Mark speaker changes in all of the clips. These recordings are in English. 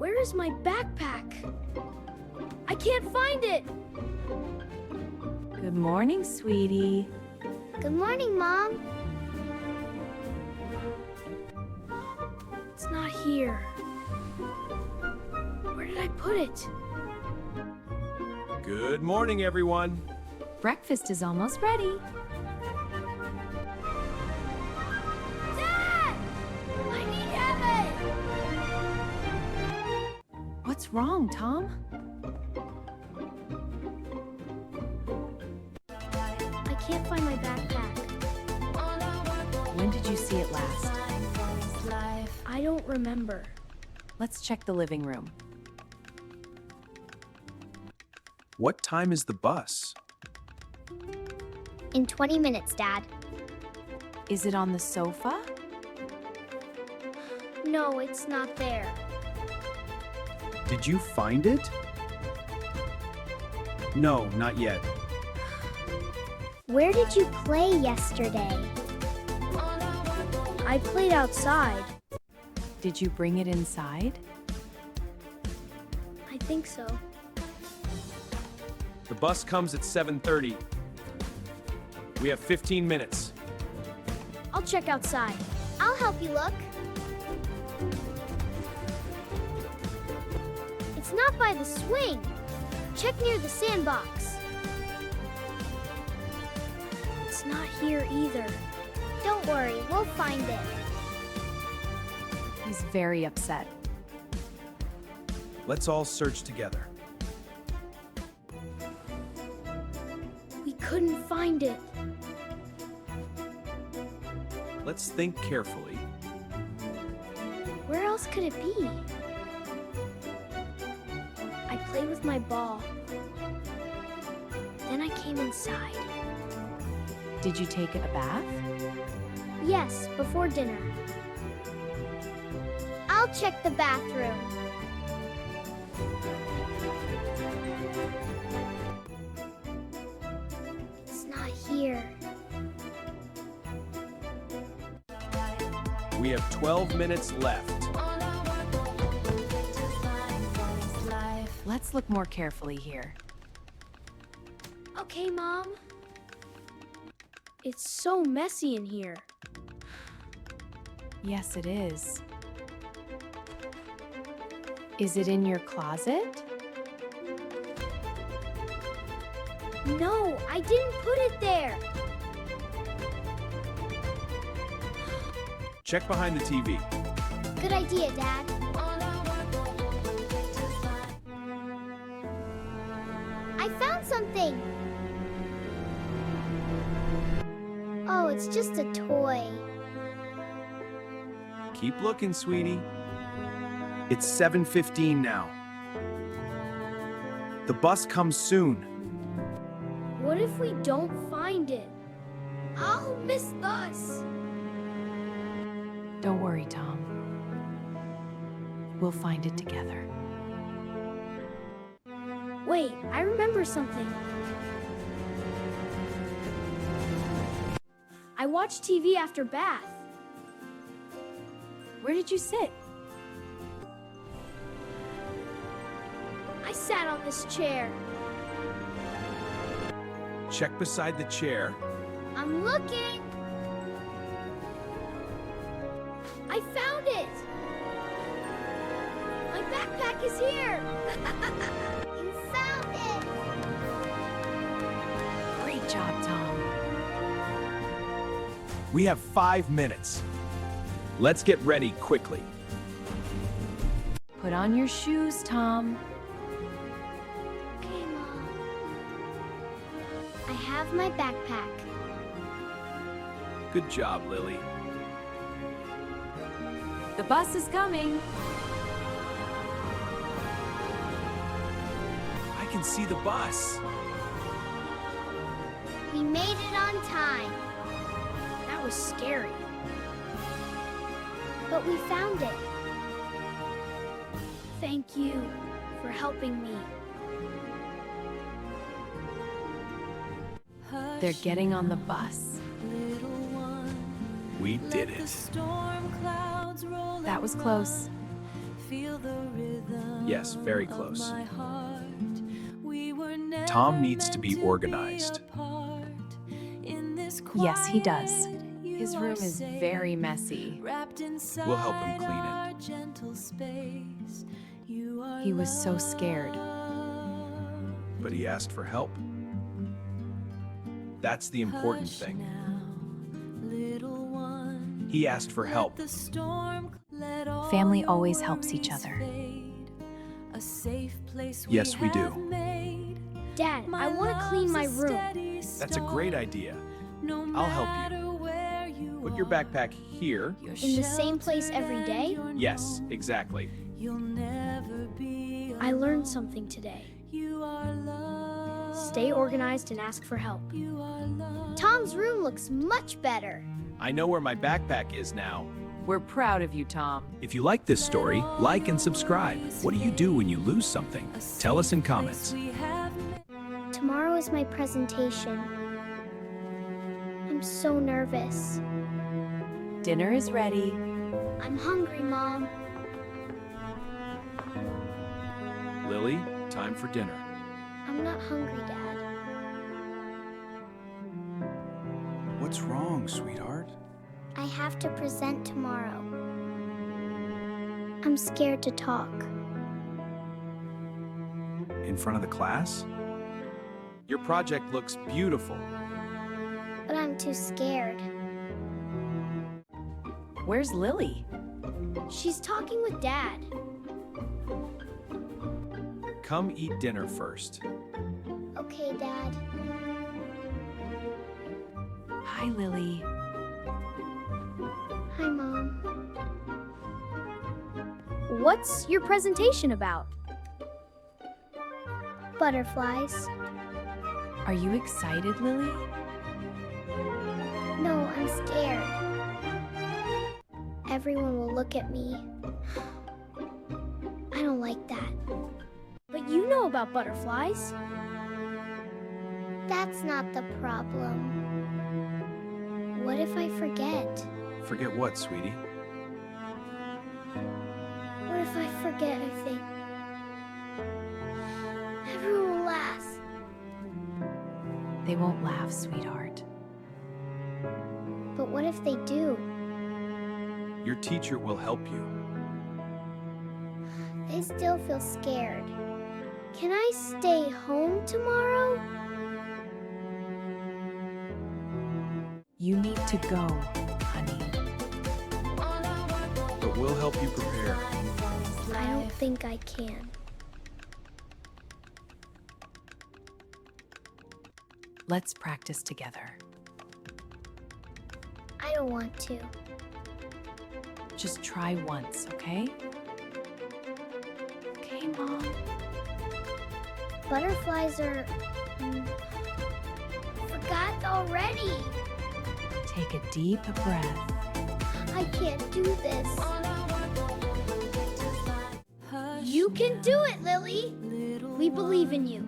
Speaker 1: Where is my backpack? I can't find it!
Speaker 2: Good morning, sweetie.
Speaker 3: Good morning, Mom.
Speaker 1: It's not here. Where did I put it?
Speaker 4: Good morning, everyone.
Speaker 2: Breakfast is almost ready.
Speaker 1: Dad! I need heaven!
Speaker 2: What's wrong, Tom?
Speaker 1: I can't find my backpack.
Speaker 2: When did you see it last?
Speaker 1: I don't remember.
Speaker 2: Let's check the living room.
Speaker 4: What time is the bus?
Speaker 3: In 20 minutes, Dad.
Speaker 2: Is it on the sofa?
Speaker 1: No, it's not there.
Speaker 4: Did you find it? No, not yet.
Speaker 3: Where did you play yesterday?
Speaker 1: I played outside.
Speaker 2: Did you bring it inside?
Speaker 1: I think so.
Speaker 4: The bus comes at 7:30. We have 15 minutes.
Speaker 1: I'll check outside.
Speaker 3: I'll help you look. It's not by the swing. Check near the sandbox.
Speaker 1: It's not here either.
Speaker 3: Don't worry, we'll find it.
Speaker 2: He's very upset.
Speaker 4: Let's all search together.
Speaker 1: We couldn't find it.
Speaker 4: Let's think carefully.
Speaker 1: Where else could it be? I played with my ball. Then I came inside.
Speaker 2: Did you take a bath?
Speaker 3: Yes, before dinner. I'll check the bathroom. It's not here.
Speaker 4: We have 12 minutes left.
Speaker 2: Let's look more carefully here.
Speaker 1: Okay, Mom. It's so messy in here.
Speaker 2: Yes, it is. Is it in your closet?
Speaker 3: No, I didn't put it there.
Speaker 4: Check behind the TV.
Speaker 3: Good idea, Dad. I found something. Oh, it's just a toy.
Speaker 4: Keep looking, sweetie. It's 7:15 now. The bus comes soon.
Speaker 1: What if we don't find it? I'll miss the bus.
Speaker 2: Don't worry, Tom. We'll find it together.
Speaker 1: Wait, I remember something. I watch TV after bath.
Speaker 2: Where did you sit?
Speaker 1: I sat on this chair.
Speaker 4: Check beside the chair.
Speaker 3: I'm looking.
Speaker 1: I found it! My backpack is here!
Speaker 3: You found it.
Speaker 2: Great job, Tom.
Speaker 4: We have 5 minutes. Let's get ready quickly.
Speaker 2: Put on your shoes, Tom.
Speaker 3: Okay, Mom. I have my backpack.
Speaker 4: Good job, Lily.
Speaker 2: The bus is coming.
Speaker 4: I can see the bus.
Speaker 3: We made it on time,
Speaker 1: That was scary.
Speaker 3: but we found it.
Speaker 1: Thank you for helping me.
Speaker 2: They're getting on the bus.
Speaker 4: We did it.
Speaker 2: That was close.
Speaker 5: Feel the rhythm.
Speaker 4: Yes, very close. Tom needs to be organized.
Speaker 2: Yes, he does. His room is very messy.
Speaker 4: We'll help him clean it.
Speaker 2: He was so scared.
Speaker 4: But he asked for help. That's the important thing. He asked for help.
Speaker 2: Family always helps each other.
Speaker 4: Yes, we do.
Speaker 1: Dad, I want to clean my room.
Speaker 4: That's a great idea. I'll help you. Put your backpack here.
Speaker 1: In the same place every day?
Speaker 4: Yes, exactly.
Speaker 1: I learned something today. Stay organized and ask for help.
Speaker 3: Tom's room looks much better.
Speaker 4: I know where my backpack is now.
Speaker 2: We're proud of you, Tom.
Speaker 4: If you like this story, like and subscribe. What do you do when you lose something? Tell us in comments.
Speaker 3: Tomorrow is my presentation. I'm so nervous.
Speaker 2: Dinner is ready.
Speaker 3: I'm hungry, Mom.
Speaker 4: Lily, time for dinner.
Speaker 3: I'm not hungry, Dad.
Speaker 4: What's wrong, sweetheart?
Speaker 3: I have to present tomorrow. I'm scared to talk.
Speaker 4: In front of the class? Your project looks beautiful.
Speaker 3: But I'm too scared.
Speaker 2: Where's Lily?
Speaker 1: She's talking with Dad.
Speaker 4: Come eat dinner first.
Speaker 3: Okay, Dad.
Speaker 2: Hi, Lily.
Speaker 3: Hi, Mom.
Speaker 1: What's your presentation about?
Speaker 3: Butterflies.
Speaker 2: Are you excited, Lily?
Speaker 3: No, I'm scared. Everyone will look at me. I don't like that.
Speaker 1: But you know about butterflies.
Speaker 3: That's not the problem. What if I forget?
Speaker 4: Forget what, sweetie?
Speaker 3: What if I forget a thing? Everyone will laugh.
Speaker 2: They won't laugh, sweetheart.
Speaker 3: But what if they do?
Speaker 4: Your teacher will help you.
Speaker 3: They still feel scared. Can I stay home tomorrow?
Speaker 2: You need to go, honey.
Speaker 4: But we'll help you prepare.
Speaker 3: I don't think I can.
Speaker 2: Let's practice together.
Speaker 3: I don't want to.
Speaker 2: Just try once, okay? Okay, Mom.
Speaker 3: Butterflies are... forgot already.
Speaker 2: Take a deep breath.
Speaker 3: I can't do this.
Speaker 1: You can do it, Lily. We believe in you.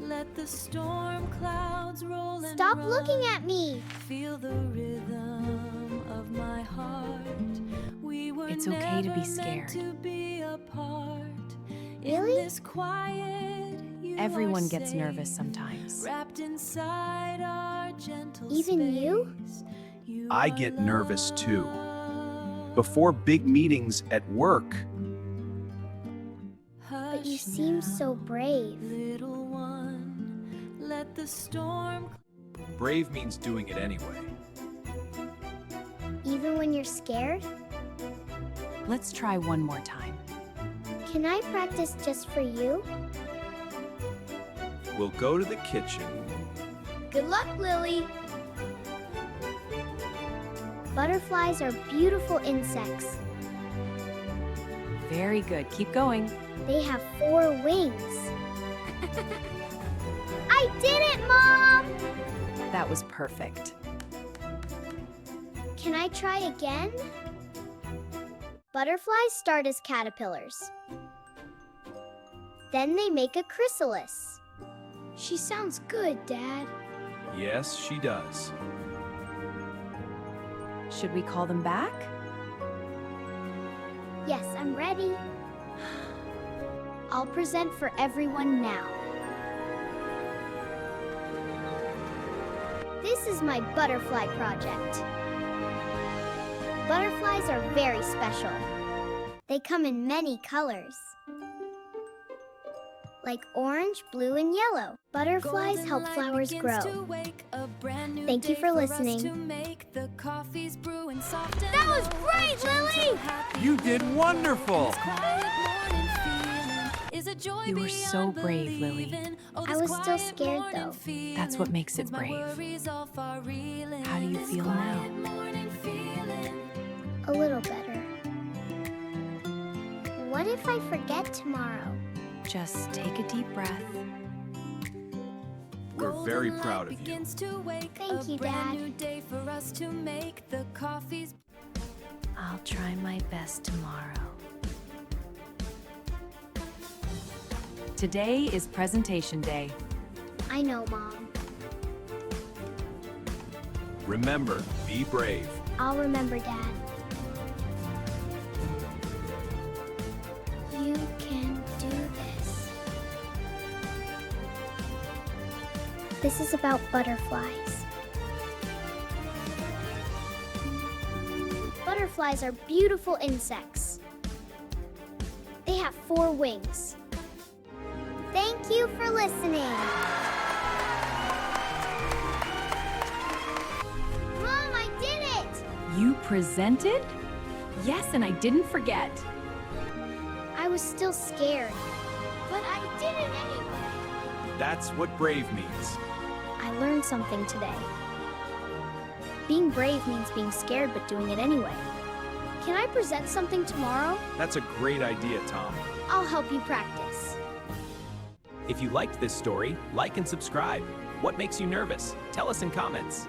Speaker 5: Let the storm clouds roll and
Speaker 3: Stop
Speaker 5: run.
Speaker 3: looking at me.
Speaker 5: Feel the rhythm of my heart. We were
Speaker 2: It's okay to be
Speaker 5: never
Speaker 2: scared.
Speaker 5: meant to be apart.
Speaker 3: Really?
Speaker 5: In this quiet, you
Speaker 2: Everyone
Speaker 5: are
Speaker 2: gets
Speaker 5: safe,
Speaker 2: nervous sometimes.
Speaker 5: wrapped inside our gentle
Speaker 3: Even you?
Speaker 5: space. You
Speaker 4: I
Speaker 5: are
Speaker 4: get nervous too.
Speaker 5: loved.
Speaker 4: Before big meetings at work.
Speaker 3: But you
Speaker 5: Hush
Speaker 3: seem
Speaker 5: now,
Speaker 3: so brave.
Speaker 5: little one. Let the storm
Speaker 4: Brave means doing it anyway.
Speaker 3: Even when you're scared?
Speaker 2: Let's try one more time.
Speaker 3: Can I practice just for you?
Speaker 4: We'll go to the kitchen.
Speaker 1: Good luck, Lily.
Speaker 3: Butterflies are beautiful insects.
Speaker 2: Very good. Keep going.
Speaker 3: They have 4 wings. I did it, Mom!
Speaker 2: That was perfect.
Speaker 3: Can I try again? Butterflies start as caterpillars. Then they make a chrysalis.
Speaker 1: She sounds good, Dad.
Speaker 4: Yes, she does.
Speaker 2: Should we call them back?
Speaker 3: Yes, I'm ready. I'll present for everyone now. This is my butterfly project. Butterflies are very special. They come in many colors, like orange, blue, and yellow. Butterflies help flowers grow. Thank you for listening.
Speaker 1: That was great, Lily!
Speaker 4: You did wonderful!
Speaker 2: You were so brave, Lily.
Speaker 3: I was still scared, though.
Speaker 2: That's what makes it brave. How do you feel now?
Speaker 3: A little better. What if I forget tomorrow?
Speaker 2: Just take a deep breath.
Speaker 4: We're very proud of you.
Speaker 3: Thank you, Dad.
Speaker 2: I'll try my best tomorrow. Today is presentation day.
Speaker 3: I know, Mom.
Speaker 4: Remember, be brave.
Speaker 3: I'll remember, Dad. You can do this. This is about butterflies. Butterflies are beautiful insects. They have 4 wings. Thank you for listening. Mom, I did it!
Speaker 2: You presented? Yes, and I didn't forget.
Speaker 3: I was still scared, but I did it anyway.
Speaker 4: That's what brave means.
Speaker 3: I learned something today. Being brave means being scared but doing it anyway. Can I present something tomorrow?
Speaker 4: That's a great idea, Tom.
Speaker 3: I'll help you practice.
Speaker 4: If you liked this story, like and subscribe. What makes you nervous? Tell us in comments.